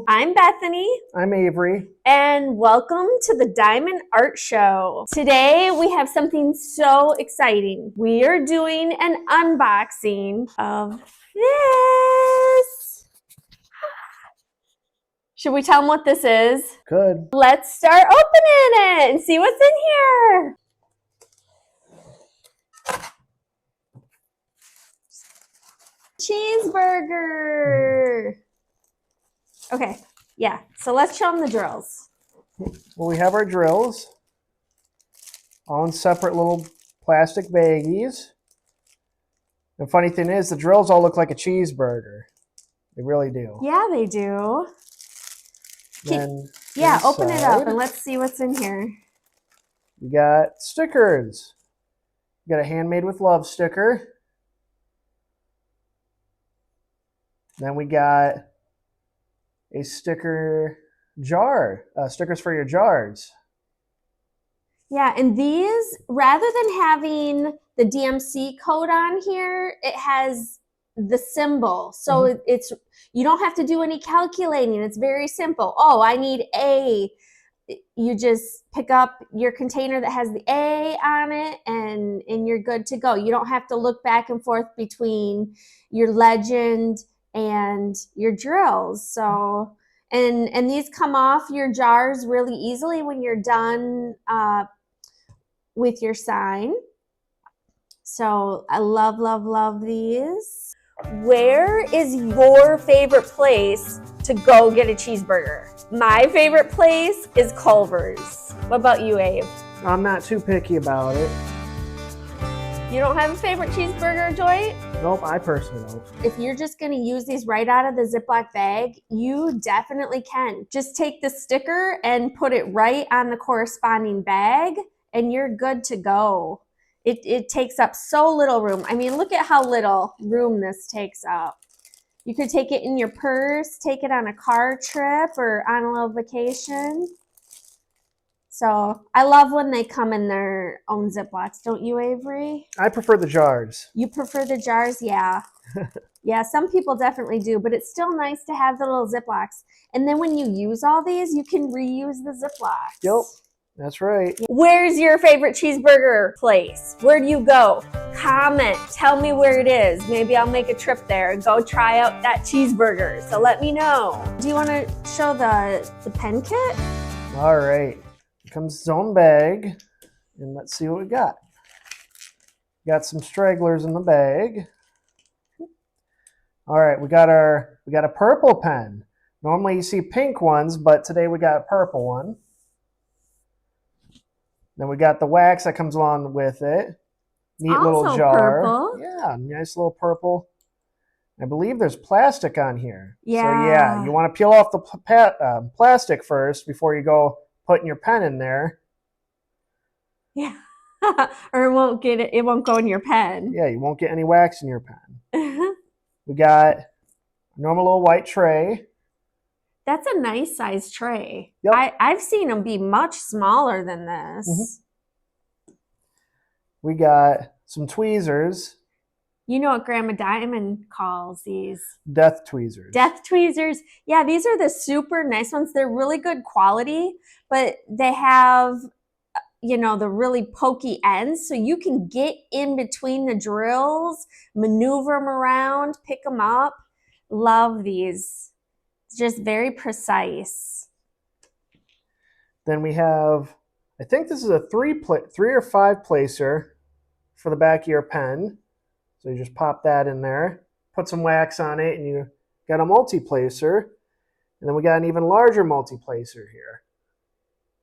I'm Bethany. I'm Avery. And welcome to the Diamond Art Show. Today we have something so exciting. We are doing an unboxing of this. Should we tell them what this is? Good. Let's start opening it and see what's in here. Cheeseburger. Okay, yeah, so let's show them the drills. Well, we have our drills all in separate little plastic baggies. The funny thing is, the drills all look like a cheeseburger. They really do. Yeah, they do. Then yeah, open it up and let's see what's in here. We got stickers. We got a Handmade with Love sticker. Then we got a sticker jar, stickers for your jars. Yeah, and these, rather than having the DMC code on here, it has the symbol. So it's, you don't have to do any calculating. It's very simple. Oh, I need A. You just pick up your container that has the A on it and you're good to go. You don't have to look back and forth between your legend and your drills. So, and these come off your jars really easily when you're done with your sign. So I love, love, love these. Where is your favorite place to go get a cheeseburger? My favorite place is Culver's. What about you, Abe? I'm not too picky about it. You don't have a favorite cheeseburger joint? Nope, I personally don't. If you're just gonna use these right out of the Ziploc bag, you definitely can. Just take the sticker and put it right on the corresponding bag and you're good to go. It takes up so little room. I mean, look at how little room this takes up. You could take it in your purse, take it on a car trip or on a little vacation. So I love when they come in their own Ziplocs. Don't you, Avery? I prefer the jars. You prefer the jars? Yeah. Yeah, some people definitely do, but it's still nice to have the little Ziplocs. And then when you use all these, you can reuse the Ziplocs. Yep, that's right. Where's your favorite cheeseburger place? Where do you go? Comment. Tell me where it is. Maybe I'll make a trip there and go try out that cheeseburger. So let me know. Do you want to show the pen kit? All right. Here comes its own bag. And let's see what we got. Got some stragglers in the bag. All right, we got a purple pen. Normally you see pink ones, but today we got a purple one. Then we got the wax that comes along with it. Neat also little jar. Purple. Yeah, nice little purple. I believe there's plastic on here. Yeah. So yeah, you want to peel off the plastic first before you go putting your pen in there. Yeah. Or it won't go in your pen. Yeah, you won't get any wax in your pen. We got a normal little white tray. That's a nice size tray. Yep. I've seen them be much smaller than this. We got some tweezers. You know what Grandma Diamond calls these? Death tweezers. Death tweezers. Yeah, these are the super nice ones. They're really good quality, but they have, you know, the really pokey ends. So you can get in between the drills, maneuver them around, pick them up. Love these. It's just very precise. Then we have, I think this is a 3 or 5 placer for the back of your pen. So you just pop that in there, put some wax on it, and you got a multi-placer. And then we got an even larger multi-placer here.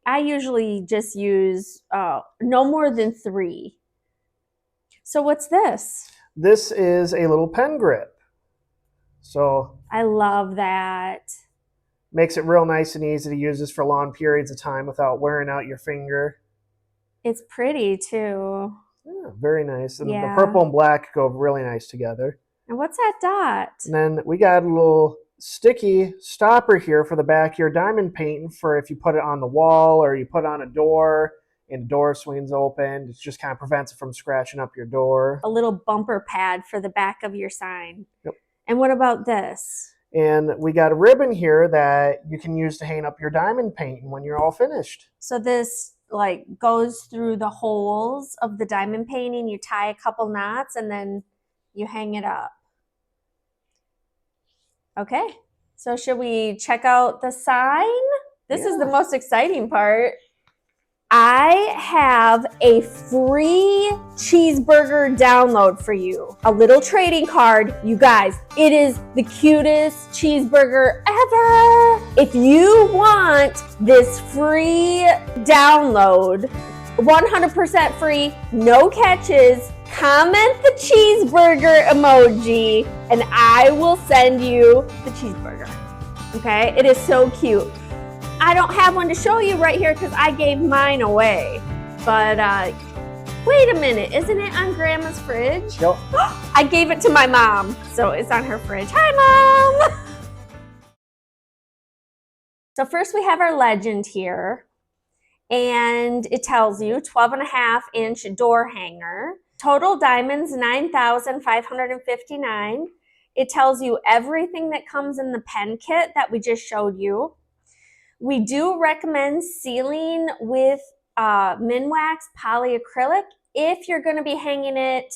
I usually just use no more than 3. So what's this? This is a little pen grip. So I love that. Makes it real nice and easy to use this for long periods of time without wearing out your finger. It's pretty too. Yeah, very nice. And Yeah. the purple and black go really nice together. And what's that dot? And then we got a little sticky stopper here for the back of your diamond painting for if you put it on the wall or you put it on a door and the door swings open. It just kind of prevents it from scratching up your door. A little bumper pad for the back of your sign. Yep. And what about this? And we got a ribbon here that you can use to hang up your diamond painting when you're all finished. So this like goes through the holes of the diamond painting. You tie a couple knots and then you hang it up. Okay, so should we check out the sign? This is the most exciting part. I have a free cheeseburger download for you. A little trading card. You guys, it is the cutest cheeseburger ever. If you want this free download, 100% free, no catches, comment the cheeseburger emoji and I will send you the cheeseburger. Okay, it is so cute. I don't have one to show you right here because I gave mine away. But wait a minute, isn't it on Grandma's fridge? Yep. I gave it to my mom, so it's on her fridge. Hi, Mom! So first we have our legend here. And it tells you 12.5-inch door hanger. Total diamonds, 9,559. It tells you everything that comes in the pen kit that we just showed you. We do recommend sealing with Minwax polyacrylic if you're going to be hanging it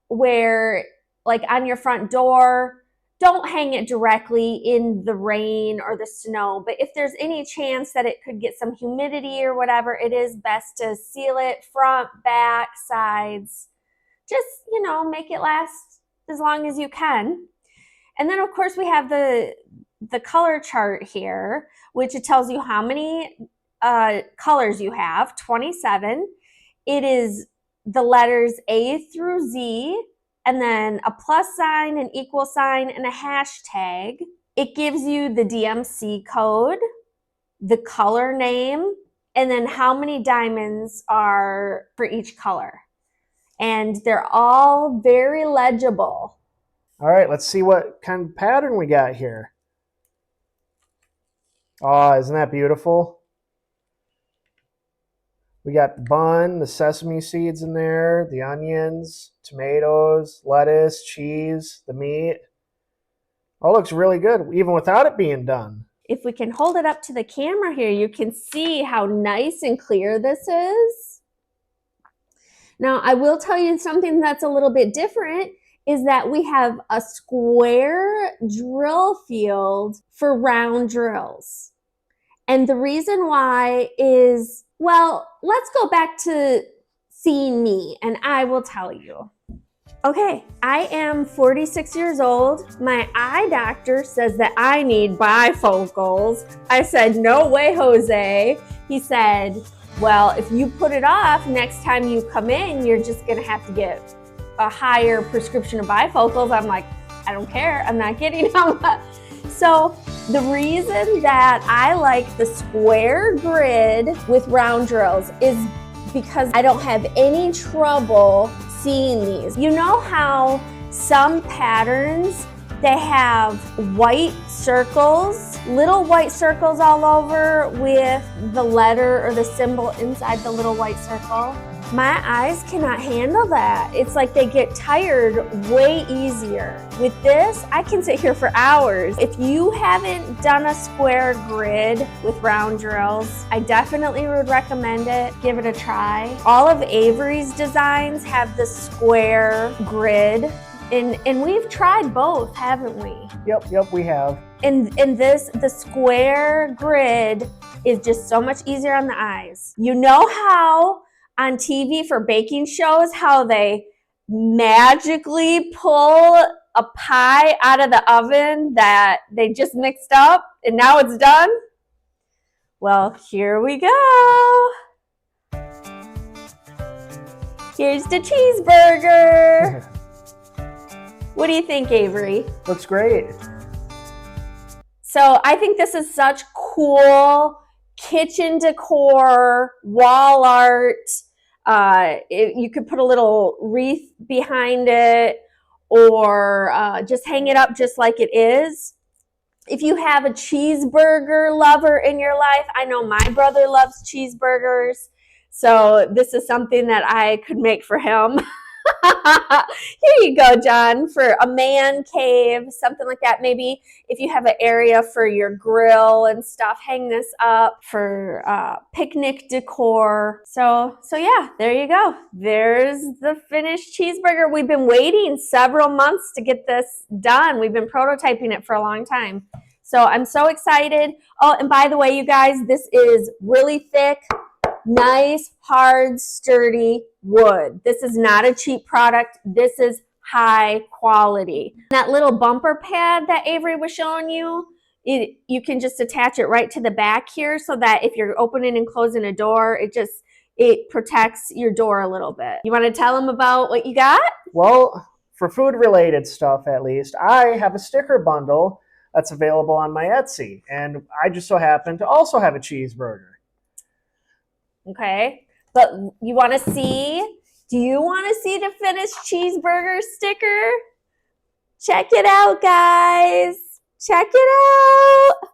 where, like on your front door. Don't hang it directly in the rain or the snow, but if there's any chance that it could get some humidity or whatever, it is best to seal it front, back, sides. Just, make it last as long as you can. And then, of course, we have the color chart here, which it tells you how many colors you have, 27. It is the letters A through Z, and then a plus sign, an equal sign, and a hashtag. It gives you the DMC code, the color name, and then how many diamonds are for each color. And they're all very legible. All right, let's see what kind of pattern we got here. Oh, isn't that beautiful? We got the bun, the sesame seeds in there, the onions, tomatoes, lettuce, cheese, the meat. All looks really good, even without it being done. If we can hold it up to the camera here, you can see how nice and clear this is. Now, I will tell you something that's a little bit different is that we have a square drill field for round drills. And the reason why is, well, let's go back to seeing me and I will tell you. Okay, I am 46 years old. My eye doctor says that I need bifocals. I said, no way, Jose. He said, well, if you put it off, next time you come in, you're just gonna have to get a higher prescription of bifocals. I'm like, I don't care, I'm not getting them. So the reason that I like the square grid with round drills is because I don't have any trouble seeing these. You know how some patterns, they have white circles, little white circles all over with the letter or the symbol inside the little white circle? My eyes cannot handle that. It's like they get tired way easier. With this, I can sit here for hours. If you haven't done a square grid with round drills, I definitely would recommend it. Give it a try. All of Avery's designs have the square grid, and we've tried both, haven't we? Yep, we have. And the square grid is just so much easier on the eyes. You know how on TV for baking shows, how they magically pull a pie out of the oven that they just mixed up and now it's done? Well, here we go. Here's the cheeseburger. What do you think, Avery? Looks great. So I think this is such cool kitchen decor, wall art. You could put a little wreath behind it or just hang it up just like it is. If you have a cheeseburger lover in your life, I know my brother loves cheeseburgers, so this is something that I could make for him. Here you go, John, for a man cave, something like that. Maybe if you have an area for your grill and stuff, hang this up for picnic decor. So yeah, there you go. There's the finished cheeseburger. We've been waiting several months to get this done. We've been prototyping it for a long time. So I'm so excited. Oh, and by the way, you guys, this is really thick, nice, hard, sturdy wood. This is not a cheap product. This is high quality. That little bumper pad that Avery was showing you, you can just attach it right to the back here so that if you're opening and closing a door, it protects your door a little bit. You want to tell them about what you got? Well, for food related stuff at least, I have a sticker bundle that's available on my Etsy, and I just so happen to also have a cheeseburger. Okay, but you want to see? Do you want to see the finished cheeseburger sticker? Check it out, guys. Check it out.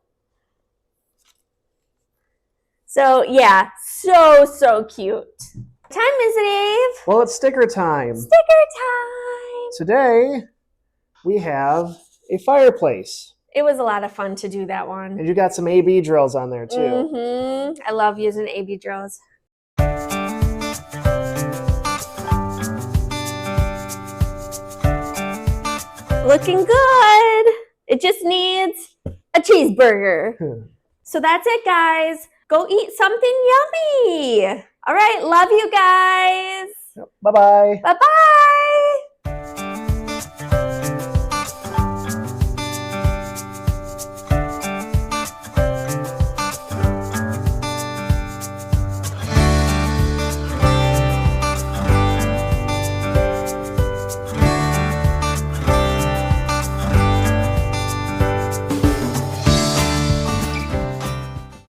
So yeah, so cute. What time is it, Ave? Well, it's sticker time. Sticker time. Today, we have a fireplace. It was a lot of fun to do that one. And you got some AB drills on there, too. Mm-hmm. I love using AB drills. Looking good. It just needs a cheeseburger. So that's it, guys. Go eat something yummy. All right. Love you guys. Bye-bye. Bye-bye.